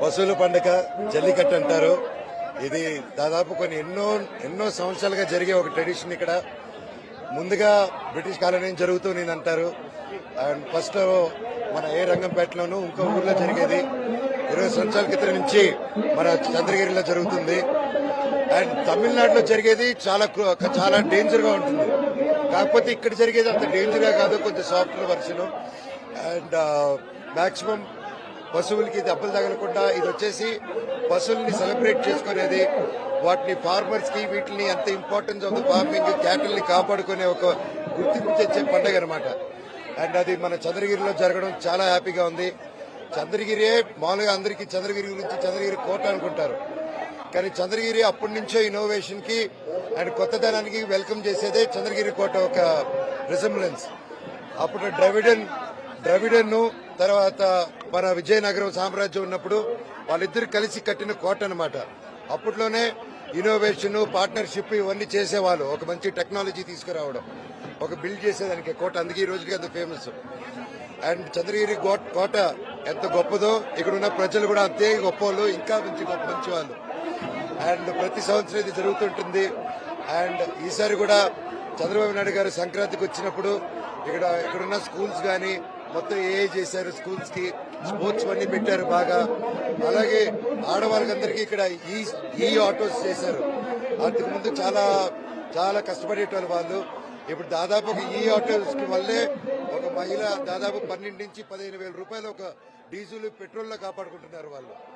పశువుల పండుగ జల్లికట్టు అంటారు. ఇది దాదాపు కొన్ని ఎన్నో సంవత్సరాలుగా జరిగే ఒక ట్రెడిషన్. ఇక్కడ ముందుగా బ్రిటిష్ కాలనీ జరుగుతూ అంటారు. అండ్ ఫస్ట్ మన ఏ రంగంపేటలోనూ ఇంకో ఊర్లో జరిగేది. 20 సంవత్సరాల క్రితం నుంచి మన చంద్రగిరిలో జరుగుతుంది. అండ్ తమిళనాడులో జరిగేది చాలా డేంజర్ గా ఉంటుంది. కాకపోతే ఇక్కడ జరిగేది అంత డేంజర్ గా కాదు, కొంచెం సాఫ్ట్వేర్ వర్షన్. అండ్ మాక్సిమం పశువులకి దెబ్బలు తగలకుండా ఇది వచ్చేసి పశువుల్ని సెలబ్రేట్ చేసుకునేది. వాటిని ఫార్మర్స్ కి వీటిని ఎంత importance of the farming, cattle ని కాపాడుకునే ఒక గుర్తింపు తెచ్చే పండుగ అనమాట. అండ్ అది మన చంద్రగిరిలో జరగడం చాలా హ్యాపీగా ఉంది. చంద్రగిరి మామూలుగా అందరికీ చంద్రగిరి గురించి చంద్రగిరి కోట అనుకుంటారు, కానీ చంద్రగిరి అప్పటి నుంచో ఇన్నోవేషన్ కి అండ్ కొత్తదనానికి వెల్కమ్ చేసేదే చంద్రగిరి కోట ఒక రిసెంబ్లెన్స్. అప్పుడు ద్రవిడన్ తర్వాత మన విజయనగరం సామ్రాజ్యం ఉన్నప్పుడు వాళ్ళిద్దరు కలిసి కట్టిన కోట అనమాట. అప్పట్లోనే ఇన్నోవేషన్, పార్ట్నర్షిప్ ఇవన్నీ చేసేవాళ్ళు. ఒక మంచి టెక్నాలజీ తీసుకురావడం, ఒక బిల్డ్ చేసేదానికి కోట. అందుకే ఈ రోజుకి అంత ఫేమస్. అండ్ చంద్రగిరి కోట ఎంత గొప్పదో ఇక్కడ ఉన్న ప్రజలు కూడా అంతే గొప్పవాళ్ళు, ఇంకా మంచి వాళ్ళు. అండ్ ప్రతి సంవత్సరం ఇది జరుగుతుంటుంది. అండ్ ఈసారి కూడా చంద్రబాబు నాయుడు గారు సంక్రాంతికి వచ్చినప్పుడు ఇక్కడున్న స్కూల్స్ గానీ మొత్తం చేశారు. స్కూల్స్ కి స్పోర్ట్స్ అన్ని పెట్టారు బాగా. అలాగే ఆడవాళ్ళకందరికీ ఇక్కడ ఈ ఆటోస్ చేశారు. అంతకు ముందు చాలా కష్టపడేటోళ్ళు వాళ్ళు. ఇప్పుడు దాదాపు ఈ ఆటోస్ వల్లే ఒక మహిళ దాదాపు 12 నుంచి 15 వేల రూపాయలు ఒక డీజిల్ పెట్రోల్ లో కాపాడుకుంటున్నారు వాళ్ళు.